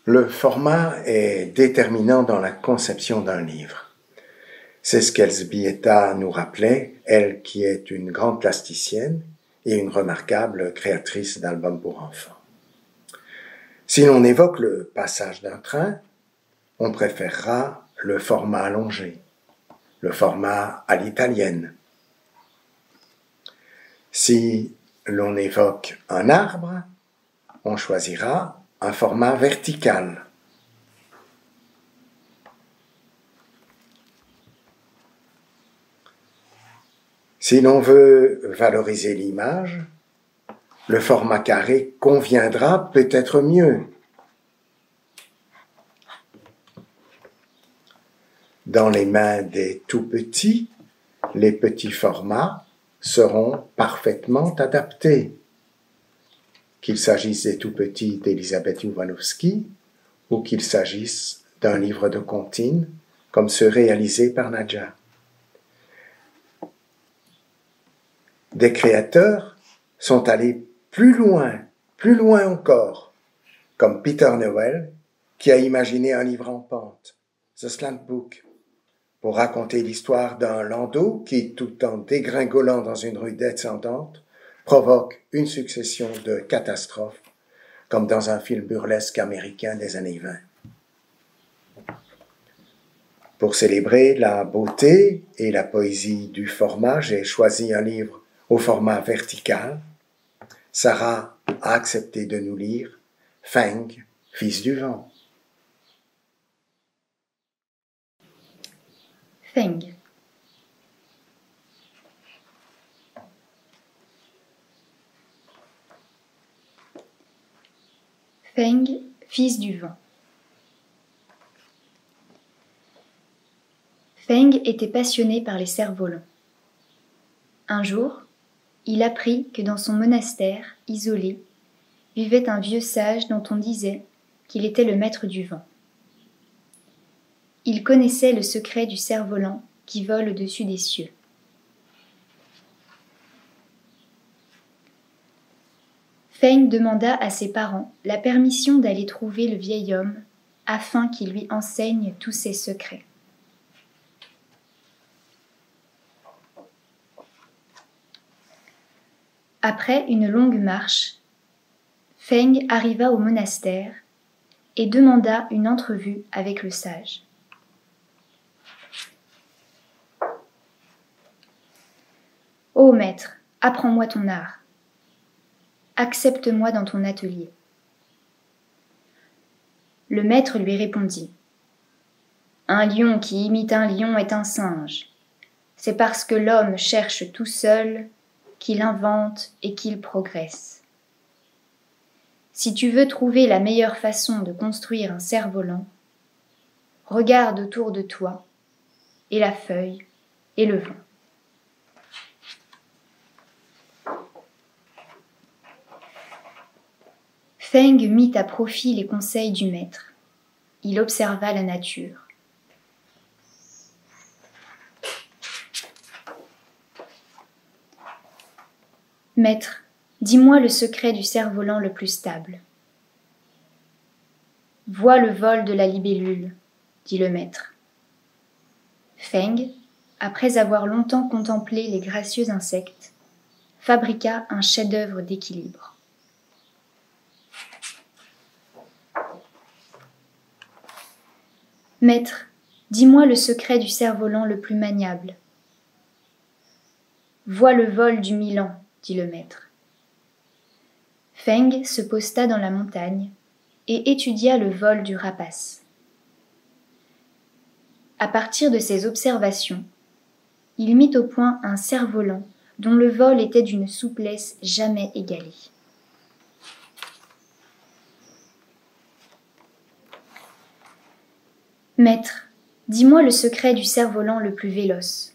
Le format est déterminant dans la conception d'un livre. C'est ce qu'Elżbieta nous rappelait, elle qui est une grande plasticienne et une remarquable créatrice d'albums pour enfants. Si l'on évoque le passage d'un train, on préférera le format allongé, le format à l'italienne. Si l'on évoque un arbre, on choisira un format vertical. Si l'on veut valoriser l'image, le format carré conviendra peut-être mieux. Dans les mains des tout-petits, les petits formats seront parfaitement adaptés. Qu'il s'agisse des tout-petits d'Elisabeth Iwanowski ou qu'il s'agisse d'un livre de comptines comme ceux réalisés par Nadja. Des créateurs sont allés plus loin encore, comme Peter Newell, qui a imaginé un livre en pente, The Slant Book, pour raconter l'histoire d'un landau qui, tout en dégringolant dans une rue descendante, provoque une succession de catastrophes, comme dans un film burlesque américain des années 20. Pour célébrer la beauté et la poésie du format, j'ai choisi un livre au format vertical. Sarah a accepté de nous lire Feng, fils du vent. Feng. Feng, fils du vent. Feng était passionné par les cerfs-volants. Un jour, il apprit que dans son monastère, isolé, vivait un vieux sage dont on disait qu'il était le maître du vent. Il connaissait le secret du cerf-volant qui vole au-dessus des cieux. Feng demanda à ses parents la permission d'aller trouver le vieil homme afin qu'il lui enseigne tous ses secrets. Après une longue marche, Feng arriva au monastère et demanda une entrevue avec le sage. « Ô maître, apprends-moi ton art. Accepte-moi dans ton atelier. » Le maître lui répondit. « Un lion qui imite un lion est un singe. C'est parce que l'homme cherche tout seul qu'il invente et qu'il progresse. Si tu veux trouver la meilleure façon de construire un cerf-volant, regarde autour de toi, et la feuille, et le vent. » Feng mit à profit les conseils du maître. Il observa la nature. « Maître, dis-moi le secret du cerf-volant le plus stable. »« Vois le vol de la libellule, » dit le maître. Feng, après avoir longtemps contemplé les gracieux insectes, fabriqua un chef-d'œuvre d'équilibre. « Maître, dis-moi le secret du cerf-volant le plus maniable. »« Vois le vol du Milan, » dit le maître. Feng se posta dans la montagne et étudia le vol du rapace. À partir de ces observations, il mit au point un cerf-volant dont le vol était d'une souplesse jamais égalée. « Maître, dis-moi le secret du cerf-volant le plus véloce. »«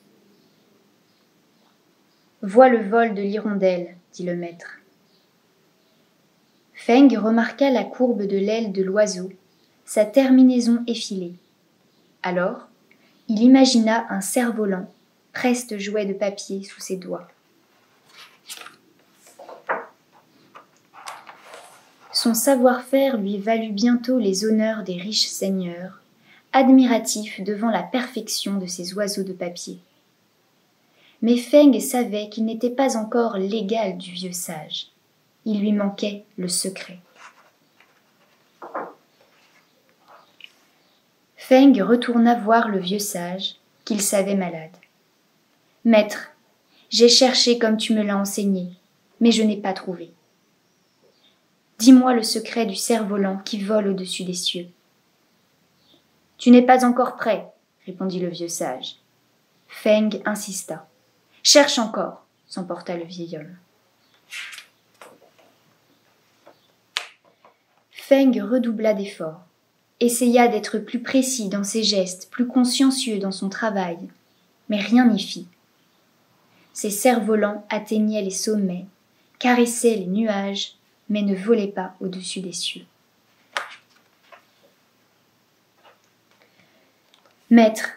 Vois le vol de l'hirondelle, » dit le maître. Feng remarqua la courbe de l'aile de l'oiseau, sa terminaison effilée. Alors, il imagina un cerf-volant, preste jouet de papier sous ses doigts. Son savoir-faire lui valut bientôt les honneurs des riches seigneurs, admiratifs devant la perfection de ces oiseaux de papier. Mais Feng savait qu'il n'était pas encore l'égal du vieux sage. Il lui manquait le secret. Feng retourna voir le vieux sage, qu'il savait malade. « Maître, j'ai cherché comme tu me l'as enseigné, mais je n'ai pas trouvé. Dis-moi le secret du cerf-volant qui vole au-dessus des cieux. » « Tu n'es pas encore prêt, répondit le vieux sage. Feng insista. « Cherche encore, s'emporta le vieil homme. Feng redoubla d'efforts, essaya d'être plus précis dans ses gestes, plus consciencieux dans son travail, mais rien n'y fit. Ses cerfs-volants atteignaient les sommets, caressaient les nuages, mais ne volaient pas au-dessus des cieux. « Maître,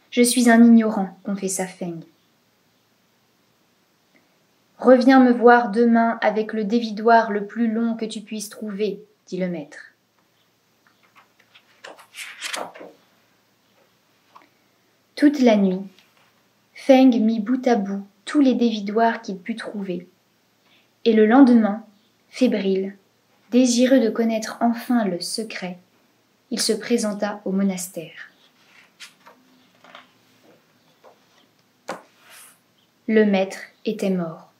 je suis un ignorant, confessa Feng. Reviens me voir demain avec le dévidoir le plus long que tu puisses trouver, dit le maître. Toute la nuit, Feng mit bout à bout tous les dévidoirs qu'il put trouver, et le lendemain, fébrile, désireux de connaître enfin le secret, il se présenta au monastère. Le maître était mort.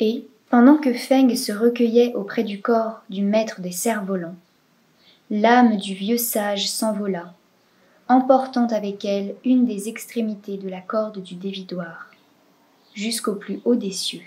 Et, pendant que Feng se recueillait auprès du corps du maître des cerfs-volants, l'âme du vieux sage s'envola, emportant avec elle une des extrémités de la corde du dévidoir, jusqu'au plus haut des cieux.